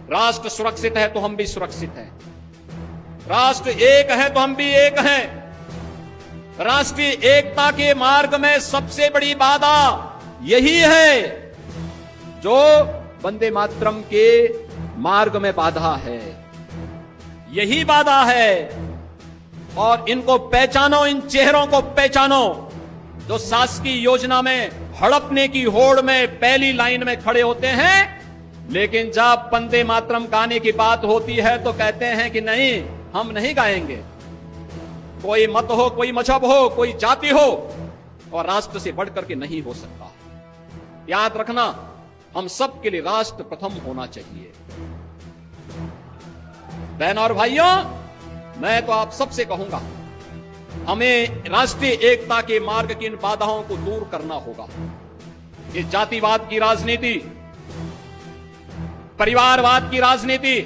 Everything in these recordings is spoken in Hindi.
राष्ट्र सुरक्षित है तो हम भी सुरक्षित हैं। राष्ट्र एक है तो हम भी एक हैं। राष्ट्रीय एकता के मार्ग में सबसे बड़ी बाधा यही है जो वंदे मातरम के मार्ग में बाधा है, यही बाधा है। और इनको पहचानो, इन चेहरों को पहचानो जो शासकीय योजना में हड़पने की होड़ में पहली लाइन में खड़े होते हैं, लेकिन जब वंदे मातरम गाने की बात होती है तो कहते हैं कि नहीं, हम नहीं गाएंगे। कोई मत हो, कोई मजहब हो, कोई जाति हो, और राष्ट्र से बढ़कर के नहीं हो सकता। याद रखना, हम सब के लिए राष्ट्र प्रथम होना चाहिए। बहन और भाइयों, मैं तो आप सबसे कहूंगा, हमें राष्ट्रीय एकता के मार्ग की इन बाधाओं को दूर करना होगा। ये जातिवाद की राजनीति, परिवारवाद की राजनीति,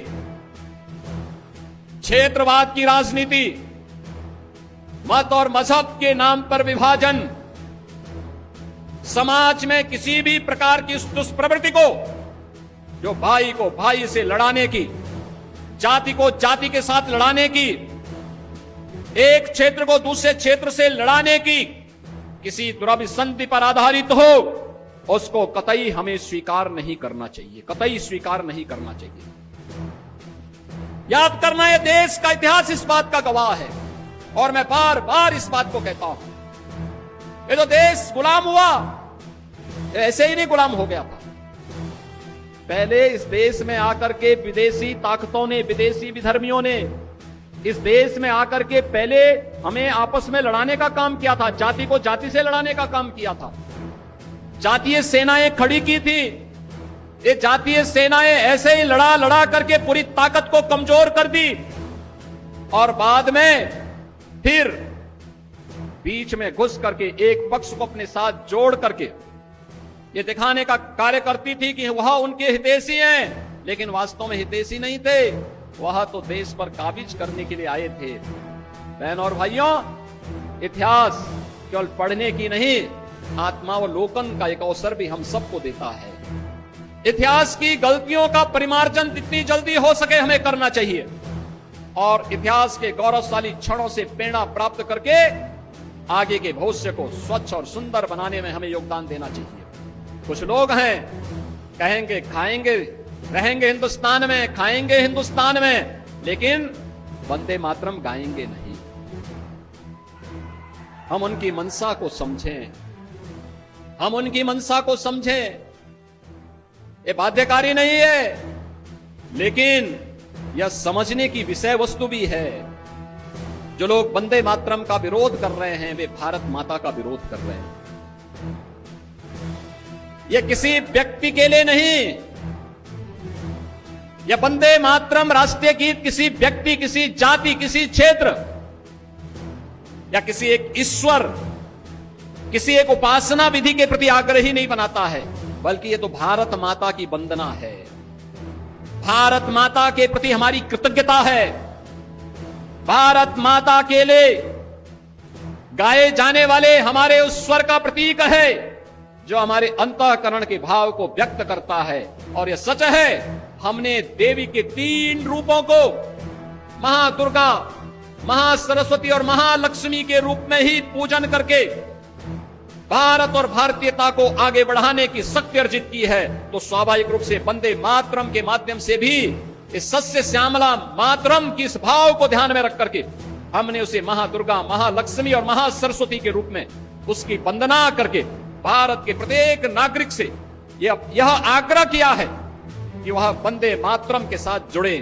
क्षेत्रवाद की राजनीति, मत और मजहब के नाम पर विभाजन, समाज में किसी भी प्रकार की दुष्प्रवृत्ति को, जो भाई को भाई से लड़ाने की, जाति को जाति के साथ लड़ाने की, एक क्षेत्र को दूसरे क्षेत्र से लड़ाने की, किसी दुराभिसंधि पर आधारित हो, उसको कतई हमें स्वीकार नहीं करना चाहिए, कतई स्वीकार नहीं करना चाहिए। याद करना, यह देश का इतिहास इस बात का गवाह है, और मैं बार बार इस बात को कहता हूं, ये जो देश गुलाम हुआ, ऐसे ही नहीं गुलाम हो गया था। पहले इस देश में आकर के विदेशी ताकतों ने, विदेशी विधर्मियों ने इस देश में आकर के पहले हमें आपस में लड़ाने का काम किया था, जाति को जाति से लड़ाने का काम किया था। जातीय सेनाएं खड़ी की थी। ये जातीय सेनाएं ऐसे ही लड़ा लड़ा करके पूरी ताकत को कमजोर कर दी, और बाद में फिर बीच में घुस करके एक पक्ष को अपने साथ जोड़ करके ये दिखाने का कार्य करती थी कि वह उनके हितैषी हैं, लेकिन वास्तव में हितैषी नहीं थे, वह तो देश पर काबिज करने के लिए आए थे। बहन और भाइयों, इतिहास केवल पढ़ने की नहीं, आत्मावलोकन का एक अवसर भी हम सबको देता है। इतिहास की गलतियों का परिमार्जन जितनी जल्दी हो सके हमें करना चाहिए, और इतिहास के गौरवशाली क्षणों से प्रेरणा प्राप्त करके आगे के भविष्य को स्वच्छ और सुंदर बनाने में हमें योगदान देना चाहिए। कुछ लोग हैं, कहेंगे खाएंगे, रहेंगे हिंदुस्तान में, खाएंगे हिंदुस्तान में, लेकिन वंदे मातरम गाएंगे नहीं। हम उनकी मंशा को समझें, हम उनकी मंशा को समझें। ये बाध्यकारी नहीं है, लेकिन यह समझने की विषय वस्तु भी है। जो लोग वंदे मातरम का विरोध कर रहे हैं, वे भारत माता का विरोध कर रहे हैं। यह किसी व्यक्ति के लिए नहीं, यह वंदे मातरम राष्ट्रीय गीत किसी व्यक्ति, किसी जाति, किसी क्षेत्र या किसी एक ईश्वर, किसी एक उपासना विधि के प्रति आग्रही नहीं बनाता है, बल्कि यह तो भारत माता की वंदना है। भारत माता के प्रति हमारी कृतज्ञता है। भारत माता के लिए गाए जाने वाले हमारे उस स्वर का प्रतीक है जो हमारे अंतःकरण के भाव को व्यक्त करता है। और यह सच है, हमने देवी के 3 रूपों को महादुर्गा, महासरस्वती और महालक्ष्मी के रूप में ही पूजन करके भारत और भारतीयता को आगे बढ़ाने की शक्ति अर्जित की है। तो स्वाभाविक रूप से वंदे मातरम के माध्यम से भी इस सस्य श्यामला मातरम की इस भाव को ध्यान में रख करके हमने उसे महादुर्गा, महालक्ष्मी और महासरस्वती के रूप में उसकी वंदना करके भारत के प्रत्येक नागरिक से यह आग्रह किया है कि वह वंदे मातरम के साथ जुड़े,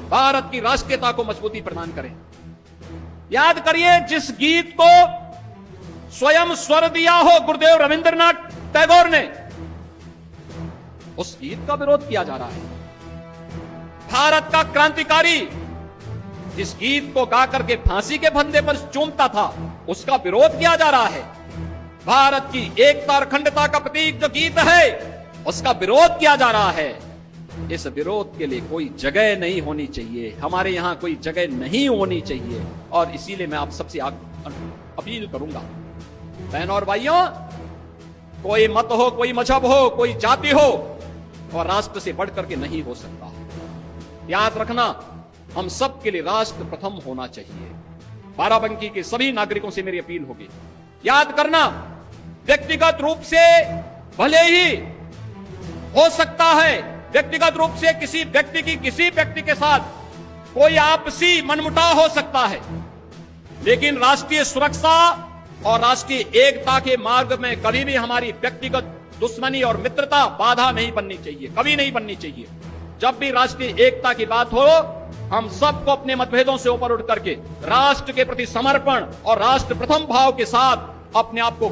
भारत की राष्ट्रीयता को मजबूती प्रदान करें। याद करिए, जिस गीत को स्वयं स्वर दिया हो गुरुदेव रविंद्रनाथ टैगोर ने, उस गीत का विरोध किया जा रहा है। भारत का क्रांतिकारी जिस गीत को गाकर के फांसी के फंदे पर चूमता था, उसका विरोध किया जा रहा है। भारत की एकता और अखंडता का प्रतीक जो गीत है, उसका विरोध किया जा रहा है। इस विरोध के लिए कोई जगह नहीं होनी चाहिए, हमारे यहां कोई जगह नहीं होनी चाहिए। और इसीलिए मैं आप सबसे अपील करूंगा, बहनों और भाइयों, कोई मत हो, कोई मजहब हो, कोई जाति हो, और राष्ट्र से बढ़कर के नहीं हो सकता। याद रखना, हम सब के लिए राष्ट्र प्रथम होना चाहिए। बाराबंकी के सभी नागरिकों से मेरी अपील होगी, याद करना, व्यक्तिगत रूप से भले ही हो सकता है, व्यक्तिगत रूप से किसी व्यक्ति के साथ कोई आपसी मनमुटाव हो सकता है, लेकिन राष्ट्रीय सुरक्षा और राष्ट्रीय एकता के मार्ग में कभी भी हमारी व्यक्तिगत दुश्मनी और मित्रता बाधा नहीं बननी चाहिए, कभी नहीं बननी चाहिए। जब भी राष्ट्रीय एकता की बात हो, हम सबको अपने मतभेदों से ऊपर उठ करके राष्ट्र के प्रति समर्पण और राष्ट्र प्रथम भाव के साथ अपने आप को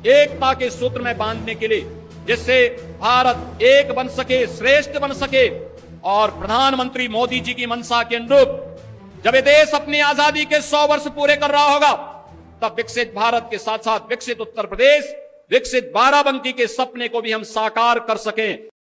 एकता के सूत्र में बांधने के लिए, जिससे भारत एक बन सके, श्रेष्ठ बन सके, और प्रधानमंत्री मोदी जी की मंशा के अनुरूप जब ये देश अपनी आजादी के 100 वर्ष पूरे कर रहा होगा, तब विकसित भारत के साथ साथ विकसित उत्तर प्रदेश, विकसित बाराबंकी के सपने को भी हम साकार कर सकें।